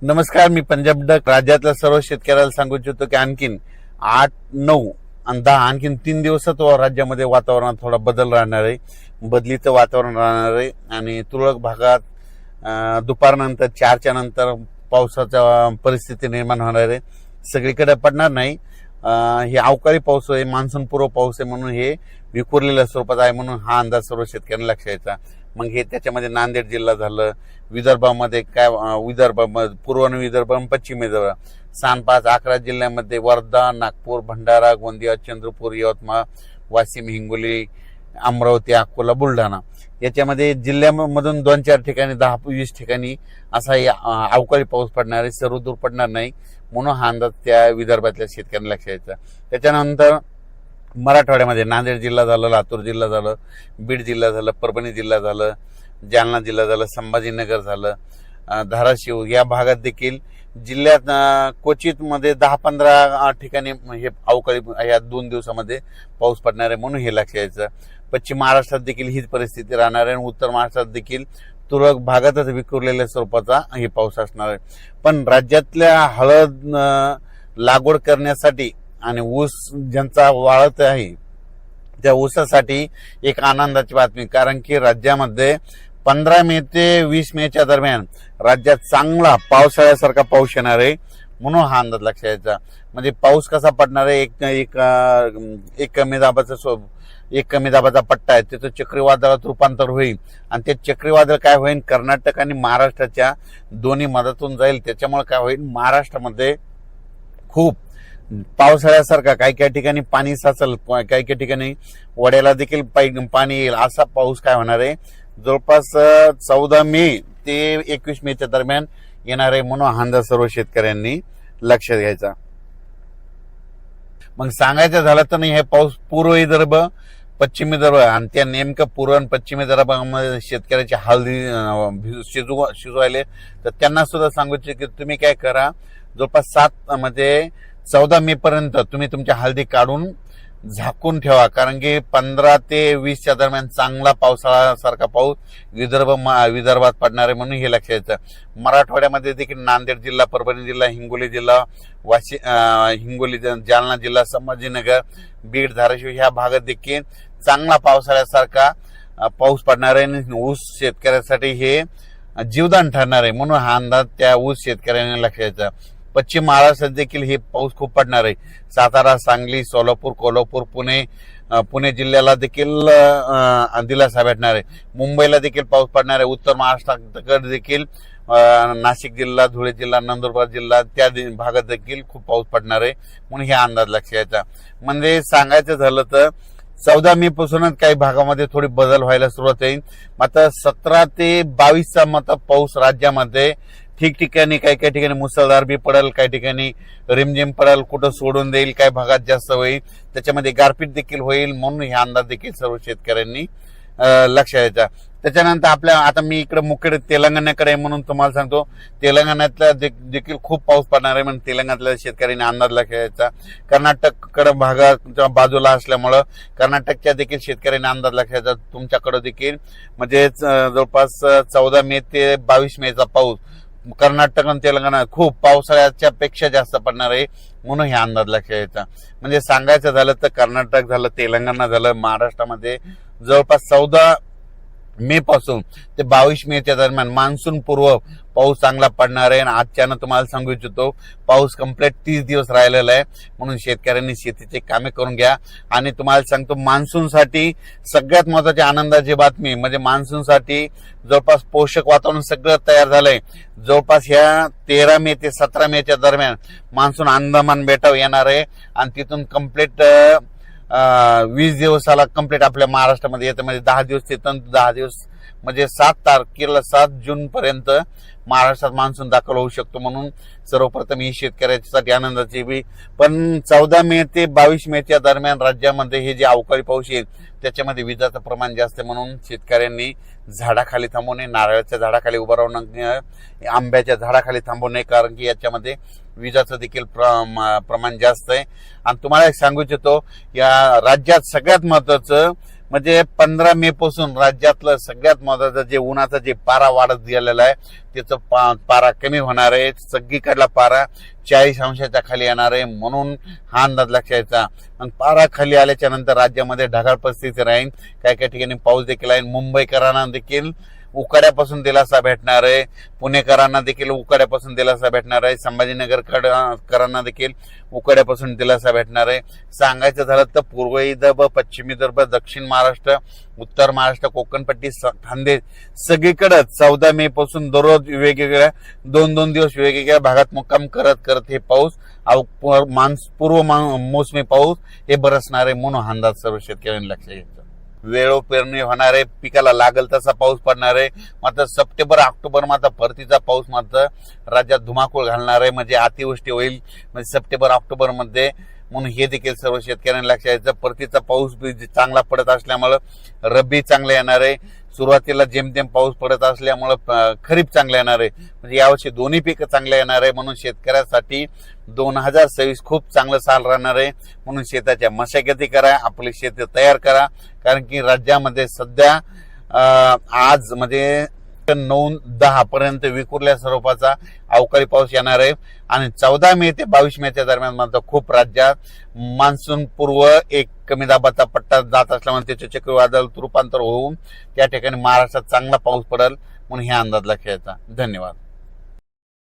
नमस्कार, मी पंजाब डक. राज्यातल्या सर्व शेतकऱ्याला सांगू इच्छितो की आणखीन 8, 9 आणि 10 आणखीन 3 दिवसात राज्यामध्ये वातावरणात थोडा बदल राहणार आहे. बदलीचं वातावरण राहणार आहे आणि तुरळक भागात दुपारनंतर 4च्या नंतर पावसाच्या परिस्थिती निर्माण होणार आहे. सगळीकडे पडणार नाही. हे अवकाळी पाऊस आहे, मान्सून पूर्व पाऊस आहे, म्हणून हे विखुरलेल्या स्वरूपात आहे, म्हणून हा अंदाज सर्व शेतकऱ्यांना लक्षात यायचा. मग हे त्याच्यामध्ये नांदेड जिल्हा झालं, विदर्भामध्ये विदर्भ, पूर्व विदर्भ, पश्चिम विदर्भ, 5 11 जिल्ह्यामध्ये वर्धा, नागपूर, भंडारा, गोंदिया, चंद्रपूर, यवतमाळ, वाशिम, हिंगोली, अमरावती, अकोला, बुलढाणा याच्यामध्ये जिल्ह्यामधून 2-4 ठिकाणी 10-20 ठिकाणी असा अवकाळी पाऊस पडणार आहे. सर्वदूर पडणार नाही, म्हणून हा अंदाज त्या विदर्भातल्या शेतकऱ्यांना लक्षात यायचा. त्याच्यानंतर मराठवाड्यामध्ये नांदेड जिल्हा झालं, लातूर जिल्हा झालं, बीड जिल्हा झालं, परभणी जिल्हा झालं, जालना जिल्हा झालं, संभाजीनगर झालं, धाराशिव या भागात देखील जिल्ह्यात क्वचित मध्ये 10-15 ठिकाणी हे अवकाळी या 2 दिवसामध्ये पाऊस पडणार आहे, म्हणून हे लक्षात यायचं. पश्चिम महाराष्ट्रात देखील हीच परिस्थिती राहणार आहे आणि उत्तर महाराष्ट्रात देखील तुरळक भागातच विखुरलेल्या स्वरूपाचा हे पाऊस असणार आहे. पण राज्यातल्या हळद लागवड करण्यासाठी आणि ऊस ज्यांचा वाळत आहे त्या ऊसासाठी एक आनंदाची बातमी, कारण की राज्यामध्ये 15 मे ते 20 मेच्या दरम्यान राज्यात चांगला पावसाळ्यासारखा पाऊस येणार आहे, म्हणून हा अंदाज लक्षात यायचा. म्हणजे पाऊस कसा पडणार आहे, एक कमी दाबाचा पट्टा आहे, त्याचं चक्रीवादळात रूपांतर होईल आणि ते चक्रीवादळ काय होईल, कर्नाटक आणि महाराष्ट्राच्या दोन्ही मधातून जाईल. त्याच्यामुळे काय होईल, महाराष्ट्रामध्ये खूप पावसाळ्यासारखा काही ठिकाणी पाणी साचल, काही ठिकाणी वड्याला देखील पाणी येईल, असा पाऊस काय होणार आहे जवळपास 14 मे ते 21 मेच्या दरम्यान येणार आहे, म्हणून हा अंदाज सर्व शेतकऱ्यांनी लक्षात घ्यायचा. मग सांगायचं झालं तर नाही, हे पाऊस पूर्व विदर्भ, पश्चिम विदर्भ आणि त्या नेमकं पूर्व आणि पश्चिम विदर्भामध्ये शेतकऱ्याचे हळदी शिजवायले, तर त्यांना सुद्धा सांगू इच्छितो की तुम्ही काय करा, जवळपास 14 मे पर्यंत तुम्ही तुमच्या हळदी काढून झाकून ठेवा, कारण की 15 ते 20च्या दरम्यान चांगला पावसाळ्यासारखा पाऊस विदर्भात पडणार आहे, म्हणून हे लक्षात यायचं. मराठवाड्यामध्ये देखील नांदेड जिल्हा, परभणी जिल्हा, हिंगोली जिल्हा, जालना जिल्हा, संभाजीनगर, बीड, धाराशिव ह्या भागात देखील चांगला पावसाळ्यासारखा पाऊस पडणार आहे आणि ऊस शेतकऱ्यासाठी हे जीवदान ठरणार आहे, म्हणून हा अंदाज त्या ऊस शेतकऱ्यांनी लक्षात यायचा. पश्चिम महाराष्ट्रात देखील हे पाऊस खूप पडणार आहे. सातारा, सांगली, सोलापूर, कोल्हापूर, पुणे जिल्ह्याला देखील दिलासा भेटणार आहे. मुंबईला देखील पाऊस पडणार आहे. उत्तर महाराष्ट्राकडे देखील नाशिक जिल्हा, धुळे जिल्हा, नंदुरबार जिल्हा त्या भागात देखील खूप पाऊस पडणार आहे, म्हणून हे अंदाज लक्षात यायचा. म्हणजे सांगायचं झालं तर 14 मे पासूनच काही भागामध्ये थोडी बदल व्हायला सुरुवात होईल. मात्र 17 ते 22चा पाऊस राज्यामध्ये ठिकठिकाणी काही ठिकाणी मुसळधार बी पडेल, काही ठिकाणी रिमझिम पडेल, कुठं सोडून देईल, काही भागात जास्त होईल, त्याच्यामध्ये गारपीट देखील होईल, म्हणून हे अंदाज देखील सर्व शेतकऱ्यांनी लक्षात यायचा. त्याच्यानंतर आता मी इकडे मुख्य तेलंगणाकडे म्हणून तुम्हाला सांगतो, तेलंगणातल्या देखील खूप पाऊस पडणार आहे, म्हणून तेलंगणातल्या शेतकऱ्यांनी अंदाज लक्षात यायचा. कर्नाटककडे भागाच्या बाजूला असल्यामुळं कर्नाटकच्या देखील शेतकऱ्यांनी अंदाज लक्षात यायचा. तुमच्याकडे देखील म्हणजे जवळपास 14 मे ते 22 मेचा पाऊस कर्नाटक आणि तेलंगणा खूप पावसाळ्याच्या पेक्षा जास्त पडणार आहे, म्हणून हे अंदाज लक्षात यायचा. म्हणजे सांगायचं झालं तर कर्नाटक झालं, तेलंगणा झालं, महाराष्ट्रामध्ये जवळपास 14 मे पासून ते 22 मेच्या दरम्यान मान्सून पूर्व पाऊस चांगला पडणार आहे. आणि आजच्यानं तुम्हाला सांगू इच्छितो, पाऊस कंप्लीट 30 दिवस राहिलेला आहे, म्हणून शेतकऱ्यांनी शेतीचे कामे करून घ्या. आणि तुम्हाला सांगतो, मान्सूनसाठी सगळ्यात महत्वाची आनंदाची बातमी म्हणजे मान्सूनसाठी जवळपास पोषक वातावरण सगळं तयार झालंय. जवळपास ह्या 13 मे ते 17 मेच्या दरम्यान मान्सून अंदमान बेटावर येणार आहे आणि तिथून कंप्लीट 20 दिवसाला कंप्लीट आपल्या महाराष्ट्रामध्ये येतं. म्हणजे 10 दिवस ते 10 दिवस म्हणजे 7 जून पर्यंत महाराष्ट्रात मान्सून दाखल होऊ शकतो, म्हणून सर्वप्रथम ही शेतकऱ्यांसाठी आनंदाची बी. पण 14 मे ते 22 मेच्या दरम्यान राज्यामध्ये हे जे अवकाळी पाऊस येईल त्याच्यामध्ये विजाचं प्रमाण जास्त आहे, म्हणून शेतकऱ्यांनी झाडाखाली थांबू नये, नारळाच्या झाडाखाली उभं राहू नये, आंब्याच्या झाडाखाली थांबू नये, कारण की याच्यामध्ये विजाचं देखील प्रमाण जास्त आहे. आणि तुम्हाला एक सांगू इच्छितो, या राज्यात सगळ्यात महत्वाचं म्हणजे 15 मे पासून राज्यातलं सगळ्यात महत्वाचं जे उन्हाचा जे पारा वाढत गेलेला आहे त्याचं पारा कमी होणार आहे. सगळीकडला पारा 40 अंशाच्या खाली येणार आहे, म्हणून हा अंदाज लक्षात घ्यायचा. मग पारा खाली आल्याच्या नंतर राज्यामध्ये ढगाळ परिस्थिती राहील, काही काही ठिकाणी पाऊस देखील आहे. मुंबईकरांना देखील उकाड्यापासून दिलासा भेटणार आहे, पुणेकरांना देखील उकाड्यापासून दिलासा भेटणार आहे, संभाजीनगरकरांना देखील उकाड्यापासून दिलासा भेटणार आहे. सांगायचं झालं तर पूर्व विदर्भ, पश्चिम विदर्भ, दक्षिण महाराष्ट्र, उत्तर महाराष्ट्र, कोकणपट्टी, खानदेश सगळीकडे 14 मे पासून दररोज वेगवेगळ्या 2-2 दिवस वेगवेगळ्या भागात मुक्काम करत करत हे पाऊस पूर्व मोसमी पाऊस हे बरसणार आहे, म्हणून हा अंदाज सर्व शेतकऱ्यांनी लक्षात घ्यायचा. वेळो पेरणी होणार आहे, पिकाला लागल तसा पाऊस पडणार आहे. मात्र सप्टेंबर ऑक्टोबर मात्र परतीचा पाऊस मात्र राज्यात धुमाकूळ घालणार आहे, म्हणजे अतिवृष्टी होईल म्हणजे सप्टेंबर ऑक्टोबर मध्ये, म्हणून हे देखील सर्व शेतकऱ्यांनी लक्षात घ्यायचं. परतीचा पाऊस चांगला पडत असल्यामुळे रब्बी चांगला येणार आहे. सुरुवातीला जेमतेम पाऊस पडत असल्यामुळे खरीप चांगला येणार आहे, म्हणजे यावर्षी दोन्ही पिकं चांगले येणार आहे. म्हणून शेतकऱ्यासाठी 2026 खूप चांगलं साल राहणार आहे. म्हणून शेताच्या मशागती करा, आपली शेती तयार करा, कारण की राज्यामध्ये सध्या आज म्हणजे 9-10 पर्यंत विखुरल्या स्वरूपाचा अवकाळी पाऊस येणार आहे. आणि 14 मे ते 22 मेच्या दरम्यान मात्र खूप राज्यात मान्सून पूर्व एक कमी दाबाचा पट्टा जात असल्यामुळे त्याचे चक्रीवादळात रूपांतर होऊन त्या ठिकाणी महाराष्ट्रात चांगला पाऊस पडेल, म्हणून हे अंदाज लक्षात घ्यायचा. धन्यवाद.